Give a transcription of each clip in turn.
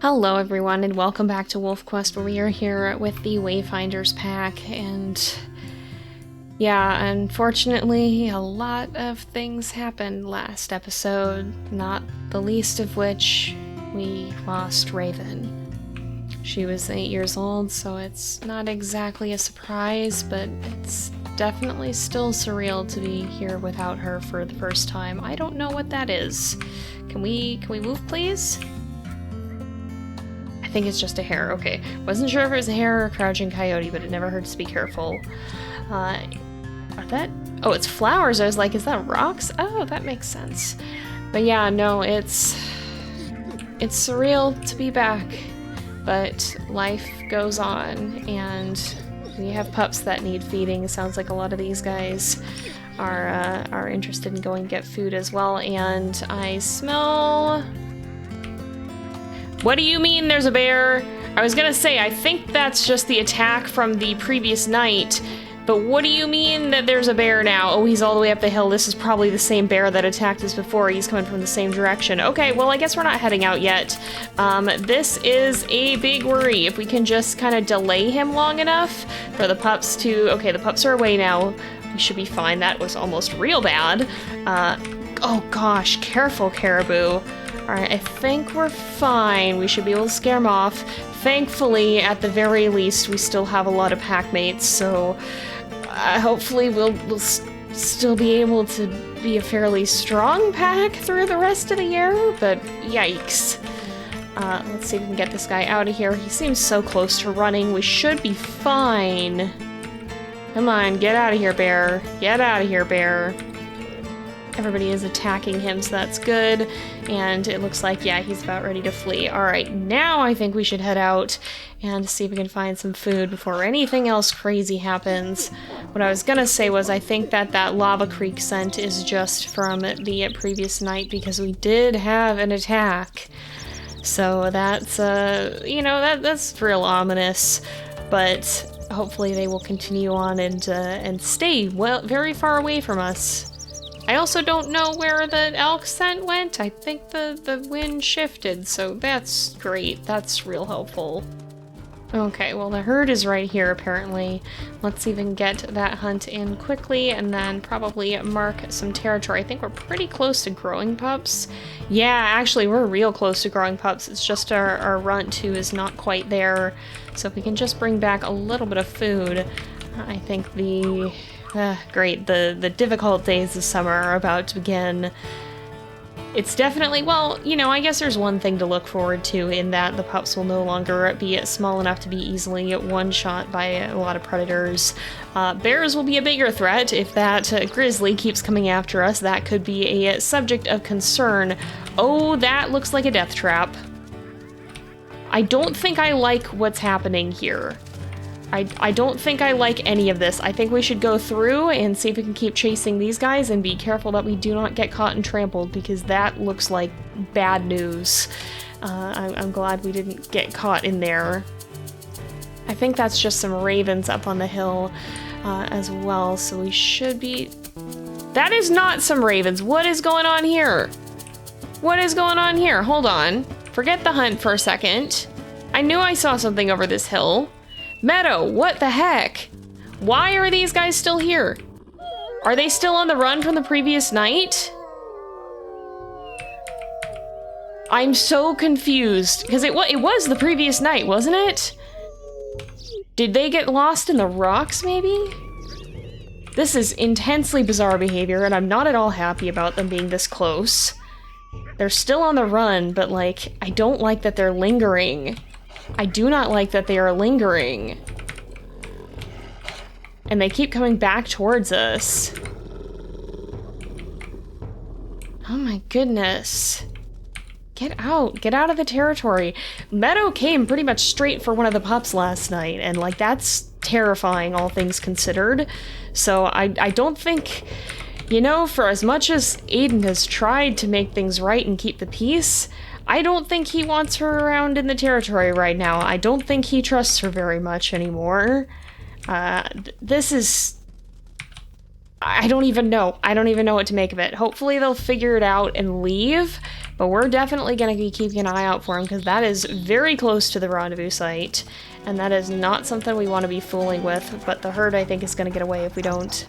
Hello everyone and welcome back to WolfQuest, where we are here with the Wayfinders pack, and yeah, unfortunately a lot of things happened last episode, not the least of which we lost Raven. She was 8 years old, so it's not exactly a surprise, but it's definitely still surreal to be here without her for the first time. I don't know what that is. Can we move, please? I think it's just a hare. Okay. Wasn't sure if it was a hare or a crouching coyote, but it never hurts to be careful. Are that... Oh, it's flowers. I was like, is that rocks? Oh, that makes sense. But yeah, no, it's surreal to be back. But life goes on, and we have pups that need feeding. It sounds like a lot of these guys are interested in going to get food as well, and I smell... What do you mean there's a bear? I was gonna say, I think that's just the attack from the previous night, but what do you mean that there's a bear now? Oh, he's all the way up the hill. This is probably the same bear that attacked us before. He's coming from the same direction. Okay, well, I guess we're not heading out yet. This is a big worry. If we can just kind of delay him long enough for the pups to... Okay, the pups are away now. We should be fine. That was almost real bad. Oh gosh, careful, caribou. Alright, I think we're fine. We should be able to scare them off. Thankfully, at the very least, we still have a lot of pack mates, so hopefully we'll still be able to be a fairly strong pack through the rest of the year, but yikes. Let's see if we can get this guy out of here. He seems so close to running. We should be fine. Come on, get out of here, bear. Get out of here, bear. Everybody is attacking him, so that's good. And it looks like, yeah, he's about ready to flee. Alright, now I think we should head out and see if we can find some food before anything else crazy happens. What I was gonna say was I think that Lava Creek scent is just from the previous night, because we did have an attack. So that's, you know, that's real ominous. But hopefully they will continue on and stay very far away from us. I also don't know where the elk scent went. I think the wind shifted, so that's great. That's real helpful. Okay, well, the herd is right here, apparently. Let's see if we can get that hunt in quickly, and then probably mark some territory. I think we're pretty close to growing pups. Yeah, actually, we're real close to growing pups. It's just our runt who is not quite there. So if we can just bring back a little bit of food, I think the... great, the difficult days of summer are about to begin. It's definitely, well, you know, I guess there's one thing to look forward to in that the pups will no longer be small enough to be easily one-shot by a lot of predators. Bears will be a bigger threat. If that grizzly keeps coming after us, that could be a subject of concern. Oh, that looks like a death trap. I don't think I like what's happening here. I don't think I like any of this. I think we should go through and see if we can keep chasing these guys and be careful that we do not get caught and trampled, because that looks like bad news. I'm glad we didn't get caught in there. I think that's just some ravens up on the hill as well, so we should be... That is not some ravens. What is going on here? What is going on here? Hold on. Forget the hunt for a second. I knew I saw something over this hill. Meadow, what the heck? Why are these guys still here? Are they still on the run from the previous night? I'm so confused, because it was the previous night, wasn't it? Did they get lost in the rocks, maybe? This is intensely bizarre behavior, and I'm not at all happy about them being this close. They're still on the run, but, like, I don't like that they're lingering. I do not like that they are lingering. And they keep coming back towards us. Oh my goodness. Get out of the territory. Meadow came pretty much straight for one of the pups last night, and like that's terrifying, all things considered. So I don't think, you know, for as much as Aden has tried to make things right and keep the peace, I don't think he wants her around in the territory right now. I don't think he trusts her very much anymore. This is... I don't even know. I don't even know what to make of it. Hopefully they'll figure it out and leave, But we're definitely going to be keeping an eye out for him because that is very close to the rendezvous site. And that is not something we want to be fooling with. But the herd, I think, is going to get away if we don't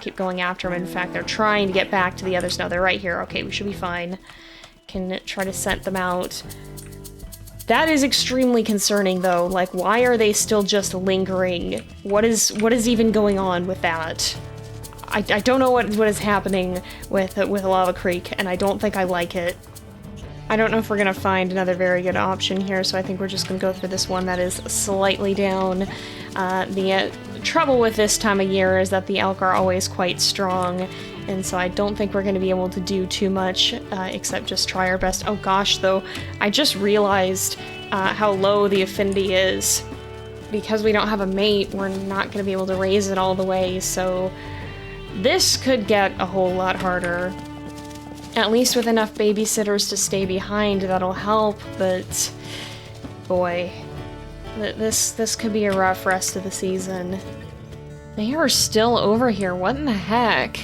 keep going after him. In fact, they're trying to get back to the others. No, they're right here. Okay, we should be fine. Can try to scent them out. That is extremely concerning, though. Like, why are they still just lingering? What is even going on with that? I don't know what is happening with Lava Creek, and I don't think I like it. I don't know if we're gonna find another very good option here, so I think we're just gonna go through this one that is slightly down. The trouble with this time of year is that the elk are always quite strong, and so I don't think we're gonna be able to do too much except just try our best. Oh gosh, though, I just realized how low the affinity is. Because we don't have a mate, we're not gonna be able to raise it all the way, so this could get a whole lot harder. At least with enough babysitters to stay behind, that'll help, but boy, this could be a rough rest of the season. They are still over here, what in the heck?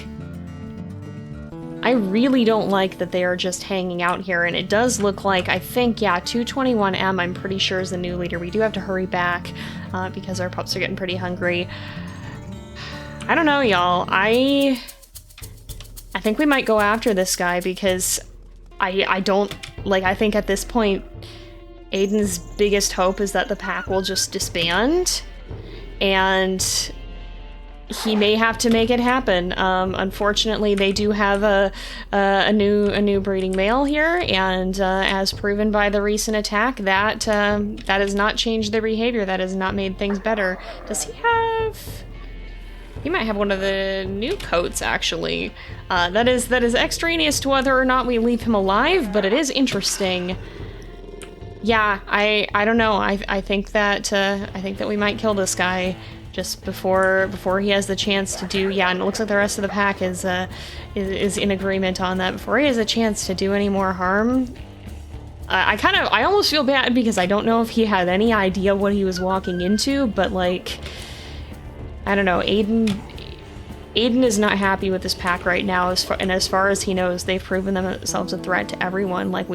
I really don't like that they are just hanging out here, and it does look like, I think, yeah, 221M I'm pretty sure is the new leader. We do have to hurry back because our pups are getting pretty hungry. I don't know, y'all. I think we might go after this guy because I don't, like, I think at this point, Aden's biggest hope is that the pack will just disband, and he may have to make it happen. Unfortunately, they do have a new breeding male here, and as proven by the recent attack, that has not changed their behavior. That has not made things better. Does he have? He might have one of the new coats, actually. That is extraneous to whether or not we leave him alive, but it is interesting. Yeah, I don't know. I think that we might kill this guy just before he has the chance to do. Yeah, and it looks like the rest of the pack is in agreement on that. Before he has a chance to do any more harm. I almost feel bad because I don't know if he had any idea what he was walking into, but like, I don't know, Aden is not happy with this pack right now, as far as he knows, they've proven themselves a threat to everyone. Like,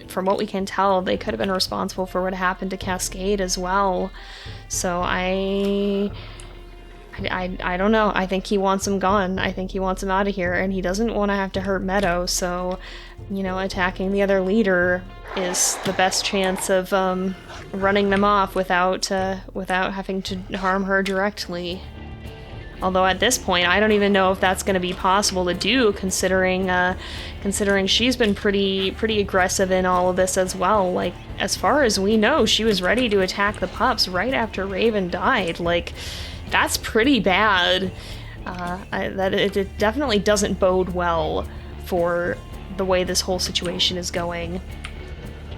from what we can tell, they could have been responsible for what happened to Cascade as well. So I don't know. I think he wants him gone. I think he wants him out of here, and he doesn't want to have to hurt Meadow, so, you know, attacking the other leader is the best chance of running them off without having to harm her directly. Although at this point, I don't even know if that's going to be possible to do, considering she's been pretty aggressive in all of this as well. Like, as far as we know, she was ready to attack the pups right after Raven died. Like, that's pretty bad. It definitely doesn't bode well for the way this whole situation is going.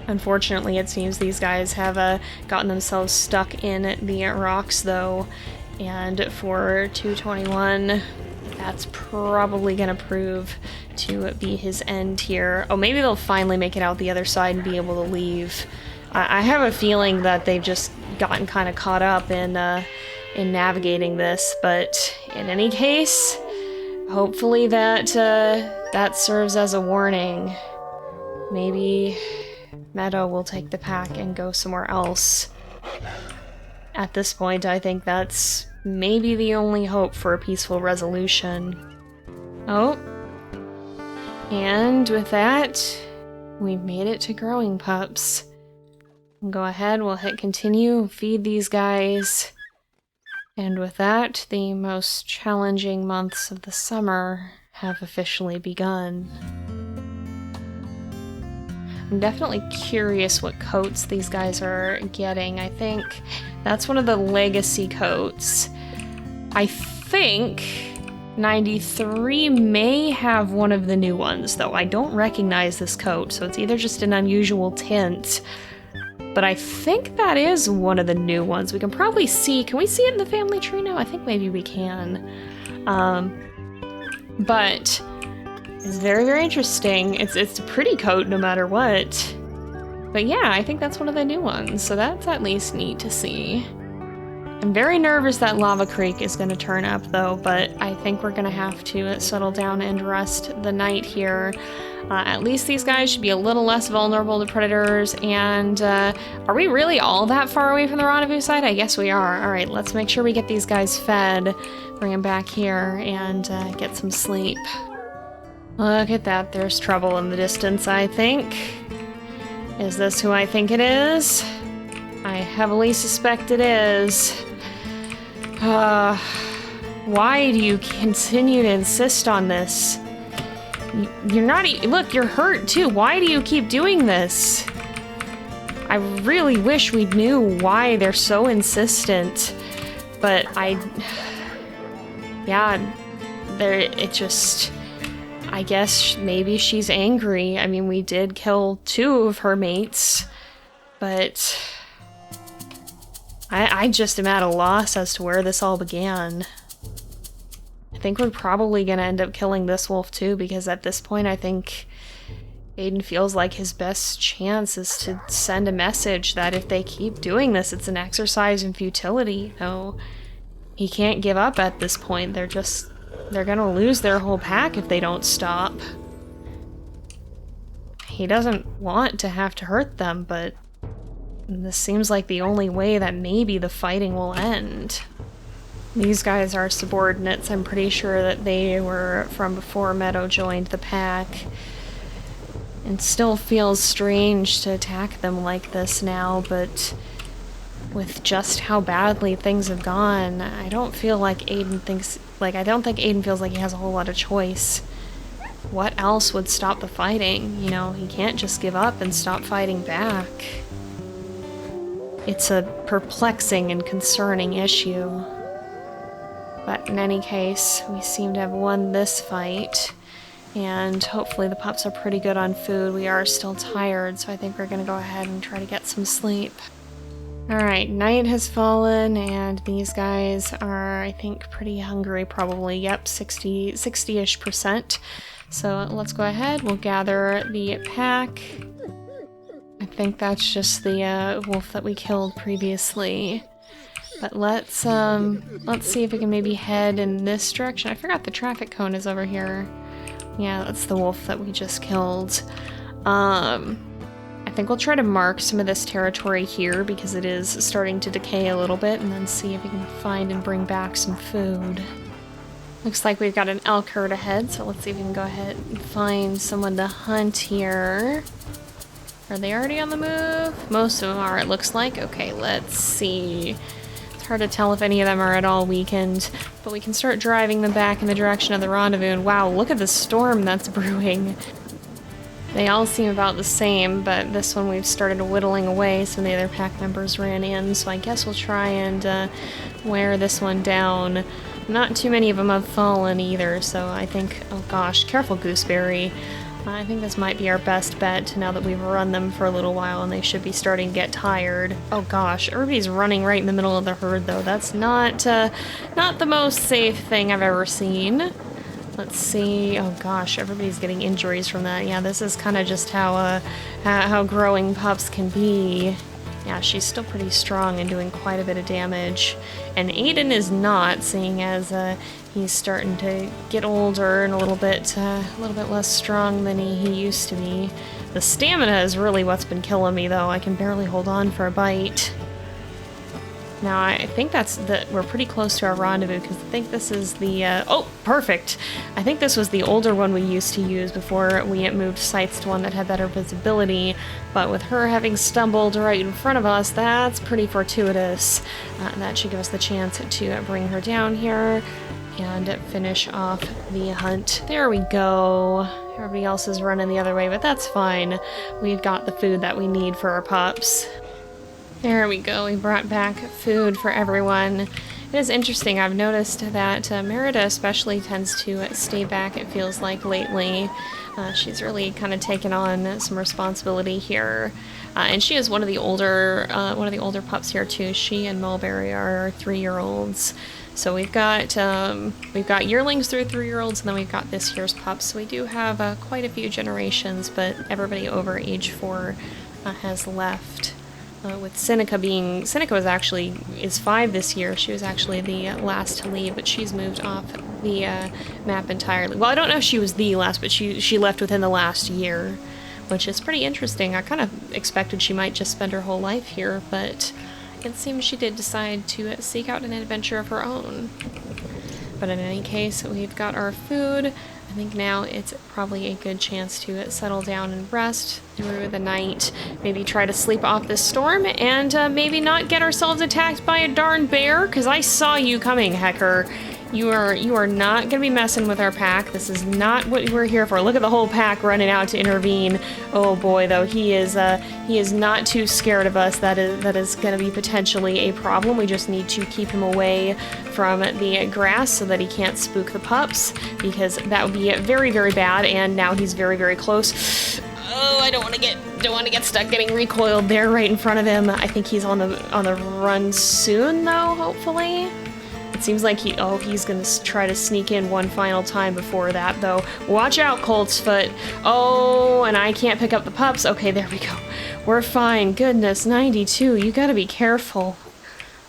Unfortunately, it seems these guys have gotten themselves stuck in the rocks, though. And for 221, that's probably going to prove to be his end here. Oh, maybe they'll finally make it out the other side and be able to leave. I have a feeling that they've just gotten kind of caught up in navigating this, but in any case, hopefully that serves as a warning. Maybe Meadow will take the pack and go somewhere else. At this point, I think that's maybe the only hope for a peaceful resolution. Oh. And with that, we've made it to growing pups. Go ahead, we'll hit continue, feed these guys. And with that, the most challenging months of the summer have officially begun. I'm definitely curious what coats these guys are getting. I think that's one of the legacy coats. I think 93 may have one of the new ones, though. I don't recognize this coat, so it's either just an unusual tint, but I think that is one of the new ones. We can probably see, can we see it in the family tree now? I think maybe we can. But it's very, very interesting. It's a pretty coat no matter what. But yeah, I think that's one of the new ones, so that's at least neat to see. I'm very nervous that Lava Creek is going to turn up, though, but I think we're going to have to settle down and rest the night here. At least these guys should be a little less vulnerable to predators, and are we really all that far away from the rendezvous site? I guess we are. Alright, let's make sure we get these guys fed, bring them back here, and get some sleep. Look at that, there's trouble in the distance, I think. Is this who I think it is? I heavily suspect it is. Why do you continue to insist on this? You're not look, you're hurt too. Why do you keep doing this? I really wish we knew why they're so insistent. But I guess maybe she's angry. I mean, we did kill 2 of her mates, but I just am at a loss as to where this all began. I think we're probably gonna end up killing this wolf too, because at this point I think Aden feels like his best chance is to send a message that if they keep doing this, it's an exercise in futility. No, he can't give up at this point. They're gonna lose their whole pack if they don't stop. He doesn't want to have to hurt them, but this seems like the only way that maybe the fighting will end. These guys are subordinates. I'm pretty sure that they were from before Meadow joined the pack. It still feels strange to attack them like this now, but with just how badly things have gone, I don't feel like Aden thinks... I don't think Aden feels like he has a whole lot of choice. What else would stop the fighting? You know, he can't just give up and stop fighting back. It's a perplexing and concerning issue. But in any case, we seem to have won this fight, and hopefully the pups are pretty good on food. We are still tired, so I think we're gonna go ahead and try to get some sleep. Alright, night has fallen, and these guys are, I think, pretty hungry probably. Yep, 60-ish%. So let's go ahead, we'll gather the pack. I think that's just the wolf that we killed previously. But let's see if we can maybe head in this direction. I forgot the traffic cone is over here. Yeah, that's the wolf that we just killed. I think we'll try to mark some of this territory here because it is starting to decay a little bit, and then see if we can find and bring back some food. Looks like we've got an elk herd ahead, so let's see if we can go ahead and find someone to hunt here. Are they already on the move? Most of them are, it looks like. Okay, let's see. It's hard to tell if any of them are at all weakened, but we can start driving them back in the direction of the rendezvous, and wow, look at the storm that's brewing. They all seem about the same, but this one we've started whittling away. Some of the other pack members ran in, so I guess we'll try and wear this one down. Not too many of them have fallen either, so I think, oh gosh, careful gooseberry. I think this might be our best bet now that we've run them for a little while and they should be starting to get tired. Oh gosh, everybody's running right in the middle of the herd though. That's not the most safe thing I've ever seen. Let's see. Oh gosh, everybody's getting injuries from that. Yeah, this is kind of just how growing pups can be. Yeah, she's still pretty strong and doing quite a bit of damage. And Aden is not, seeing as he's starting to get older and a little bit less strong than he used to be. The stamina is really what's been killing me, though. I can barely hold on for a bite. Now, I think we're pretty close to our rendezvous, because I think this is the, oh, perfect! I think this was the older one we used to use before we moved sites to one that had better visibility, but with her having stumbled right in front of us, that's pretty fortuitous. That should give us the chance to bring her down here and finish off the hunt. There we go. Everybody else is running the other way, but that's fine. We've got the food that we need for our pups. There we go, we brought back food for everyone. It is interesting, I've noticed that Merida especially tends to stay back, it feels like, lately. She's really kind of taken on some responsibility here. And she is one of the older pups here too. She and Mulberry are 3-year-olds. So we've got yearlings through 3-year-olds, and then we've got this year's pups. So we do have quite a few generations, but everybody over age 4 has left. With Seneca is 5 this year. She was actually the last to leave, but she's moved off the map entirely. Well, I don't know if she was the last, but she left within the last year, which is pretty interesting. I kind of expected she might just spend her whole life here, but it seems she did decide to seek out an adventure of her own. But in any case, we've got our food. I think now it's probably a good chance to settle down and rest through the night. Maybe try to sleep off this storm, and maybe not get ourselves attacked by a darn bear, because I saw you coming, Hecker. You are not gonna be messing with our pack. This is not what we're here for. Look at the whole pack running out to intervene. Oh boy, though, he is not too scared of us. That is gonna be potentially a problem. We just need to keep him away from the grass so that he can't spook the pups, because that would be very, very bad. And now he's very, very close. Oh, I don't want to get stuck getting recoiled there right in front of him. I think he's on the run soon, though. Hopefully. It seems like he's gonna try to sneak in one final time before that, though. Watch out, Colt's foot. Oh, and I can't pick up the pups. Okay, there we go. We're fine. Goodness, 92. You gotta be careful.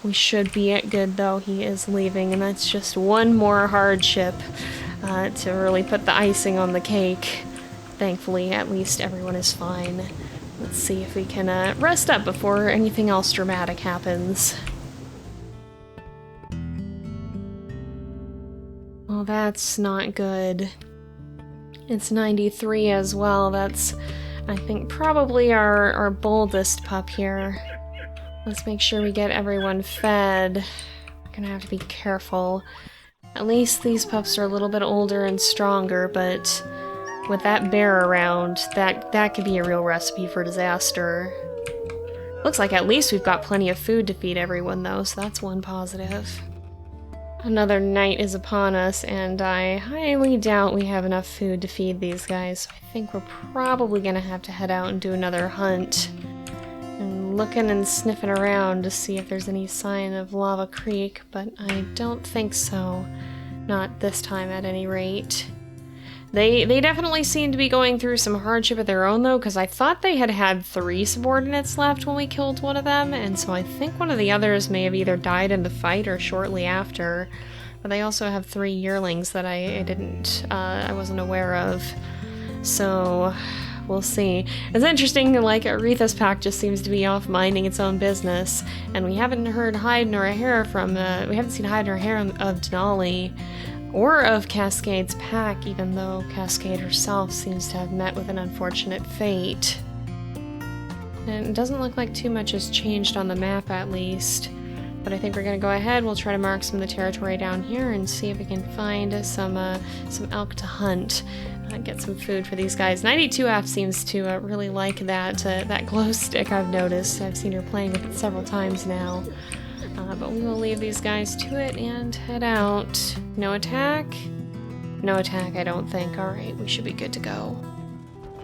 We should be good, though. He is leaving, and that's just one more hardship to really put the icing on the cake. Thankfully, at least everyone is fine. Let's see if we can rest up before anything else dramatic happens. Well, that's not good. It's 93 as well. That's, I think, probably our boldest pup here. Let's make sure we get everyone fed. We're gonna have to be careful. At least these pups are a little bit older and stronger, but with that bear around, that could be a real recipe for disaster. Looks like at least we've got plenty of food to feed everyone, though, so that's one positive. Another night is upon us, and I highly doubt we have enough food to feed these guys, so I think we're probably gonna have to head out and do another hunt. And looking and sniffing around to see if there's any sign of Lava Creek, but I don't think so. Not this time, at any rate. They definitely seem to be going through some hardship of their own, though, because I thought they had 3 subordinates left when we killed one of them, and so I think one of the others may have either died in the fight or shortly after. But they also have 3 yearlings that I wasn't aware of. So we'll see. It's interesting, like, Aretha's pack just seems to be off minding its own business, and we haven't heard hide nor hair from, we haven't seen hide nor hair of Denali, or of Cascade's pack, even though Cascade herself seems to have met with an unfortunate fate. And it doesn't look like too much has changed on the map, at least. But I think we're gonna go ahead, we'll try to mark some of the territory down here and see if we can find some elk to hunt. Get some food for these guys. 92F seems to really like that glow stick, I've noticed. I've seen her playing with it several times now. But we will leave these guys to it and head out. No attack? No attack, I don't think. Alright, we should be good to go.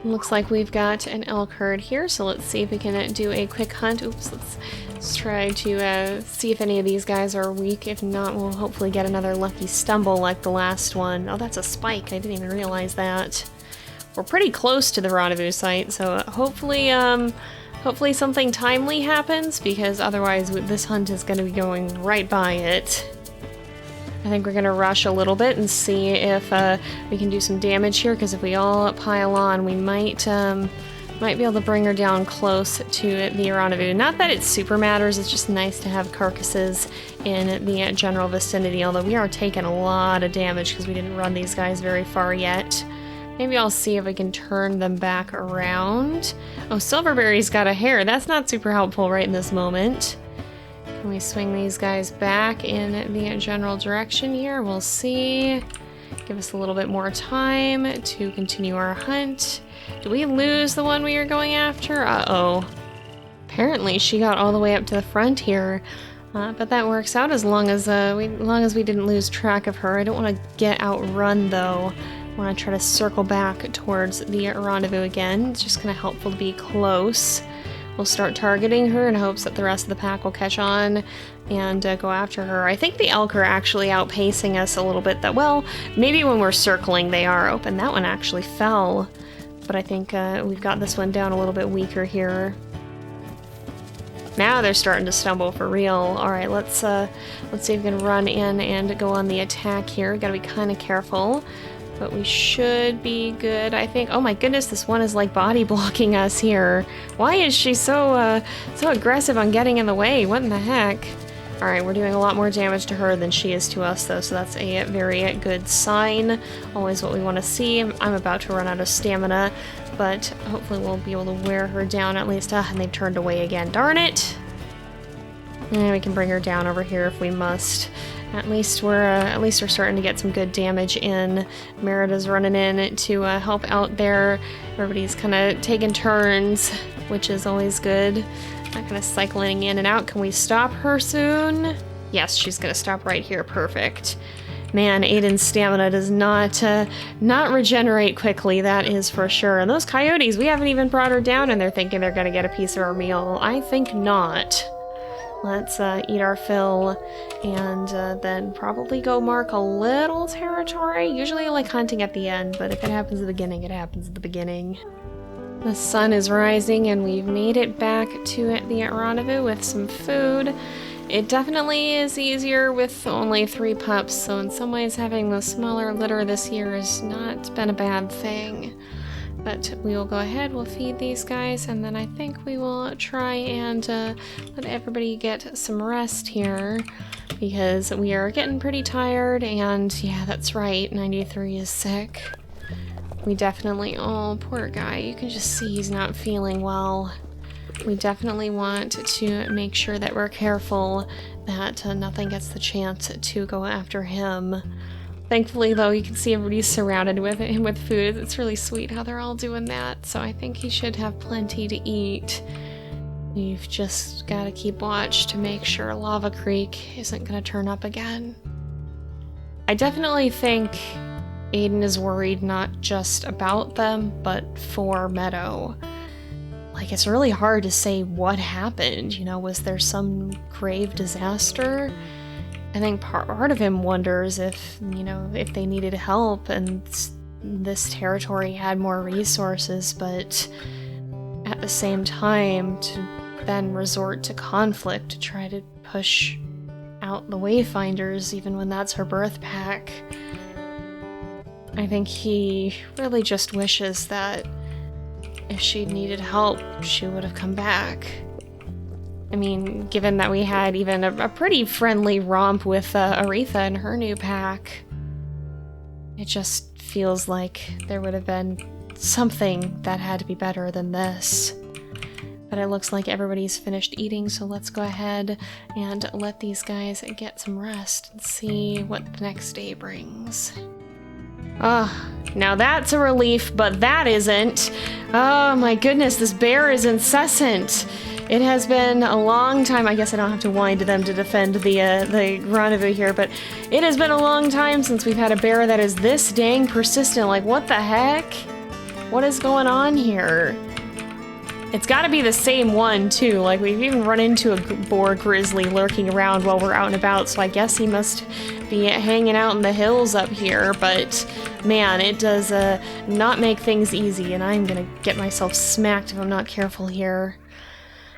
Looks like we've got an elk herd here, so let's see if we can do a quick hunt. Oops, let's try to see if any of these guys are weak. If not, we'll hopefully get another lucky stumble like the last one. Oh, that's a spike. I didn't even realize that. We're pretty close to the rendezvous site, so hopefully something timely happens, because otherwise this hunt is going to be going right by it. I think we're going to rush a little bit and see if we can do some damage here, because if we all pile on, we might be able to bring her down close to the rendezvous. Not that it super matters, it's just nice to have carcasses in the general vicinity, although we are taking a lot of damage because we didn't run these guys very far yet. Maybe I'll see if I can turn them back around. Oh, Silverberry's got a hair. That's not super helpful right in this moment. Can we swing these guys back in the general direction here? We'll see. Give us a little bit more time to continue our hunt. Did we lose the one we were going after? Uh-oh. Apparently she got all the way up to the front here. But that works out as long as we didn't lose track of her. I don't want to get outrun, though. I want to try to circle back towards the rendezvous again. It's just kind of helpful to be close. We'll start targeting her in hopes that the rest of the pack will catch on and go after her. I think the elk are actually outpacing us a little bit. Well, maybe when we're circling they are open. That one actually fell. But I think we've got this one down a little bit weaker here. Now they're starting to stumble for real. Alright, let's see if we can run in and go on the attack here. We gotta be kind of careful. But we should be good, I think. Oh my goodness, this one is like body blocking us here. Why is she so aggressive on getting in the way? What in the heck? Alright, we're doing a lot more damage to her than she is to us, though, so that's a very good sign. Always what we want to see. I'm about to run out of stamina, but hopefully we'll be able to wear her down at least. And they turned away again. Darn it! And we can bring her down over here if we must. At least we're starting to get some good damage in. Merida's running in to help out there. Everybody's kind of taking turns, which is always good. Not gonna cycling in and out. Can we stop her soon? Yes, she's gonna stop right here. Perfect. Man, Aden's stamina does not regenerate quickly, that is for sure. And those coyotes, we haven't even brought her down and they're thinking they're gonna get a piece of our meal. I think not. Let's eat our fill and then probably go mark a little territory. Usually I like hunting at the end, but if it happens at the beginning, it happens at the beginning. The sun is rising and we've made it back to the rendezvous with some food. It definitely is easier with only 3 pups, so in some ways having the smaller litter this year has not been a bad thing. But we will go ahead, we'll feed these guys, and then I think we will try and let everybody get some rest here, because we are getting pretty tired, and yeah, that's right, 93 is sick. We definitely, oh, poor guy, you can just see he's not feeling well. We definitely want to make sure that we're careful that nothing gets the chance to go after him. Thankfully, though, you can see everybody's surrounded with him with food. It's really sweet how they're all doing that, so I think he should have plenty to eat. We've just got to keep watch to make sure Lava Creek isn't going to turn up again. I definitely think Aden is worried not just about them, but for Meadow. Like, it's really hard to say what happened. You know, was there some grave disaster? I think part of him wonders if, you know, if they needed help and this territory had more resources, but at the same time to then resort to conflict to try to push out the Wayfinders, even when that's her birth pack. I think he really just wishes that if she'd needed help, she would have come back. I mean, given that we had even a pretty friendly romp with Aretha and her new pack, it just feels like there would have been something that had to be better than this. But it looks like everybody's finished eating, so let's go ahead and let these guys get some rest and see what the next day brings. Now that's a relief, but that isn't. Oh my goodness, this bear is incessant. It has been a long time. I guess I don't have to whine to them to defend the rendezvous here, but it has been a long time since we've had a bear that is this dang persistent. Like, what the heck? What is going on here? It's got to be the same one, too. Like, we've even run into a boar grizzly lurking around while we're out and about, so I guess he must be hanging out in the hills up here, but man, it does not make things easy, and I'm gonna get myself smacked if I'm not careful here.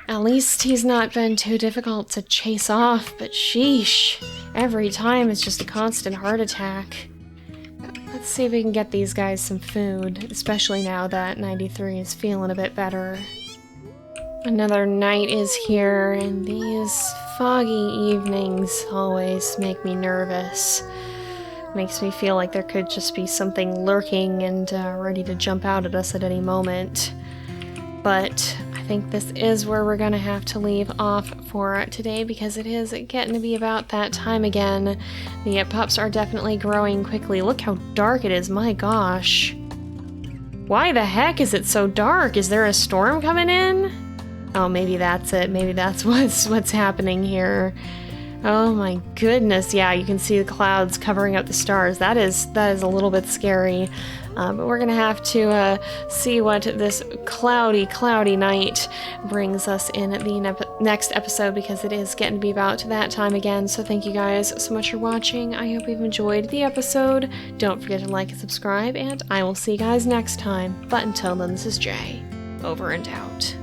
At least he's not been too difficult to chase off, but sheesh, every time it's just a constant heart attack. Let's see if we can get these guys some food, especially now that 93 is feeling a bit better. Another night is here, and these foggy evenings always make me nervous. Makes me feel like there could just be something lurking and ready to jump out at us at any moment. But I think this is where we're gonna have to leave off for today, because it is getting to be about that time again. The pups are definitely growing quickly. Look how dark it is, my gosh. Why the heck is it so dark? Is there a storm coming in? Oh, maybe that's it. Maybe that's what's happening here. Oh my goodness, yeah, you can see the clouds covering up the stars. That is a little bit scary. But we're gonna have to see what this cloudy night brings us in the next episode, because it is getting to be about that time again. So thank you guys so much for watching. I hope you've enjoyed the episode. Don't forget to like and subscribe, and I will see you guys next time. But until then, this is Jay, over and out.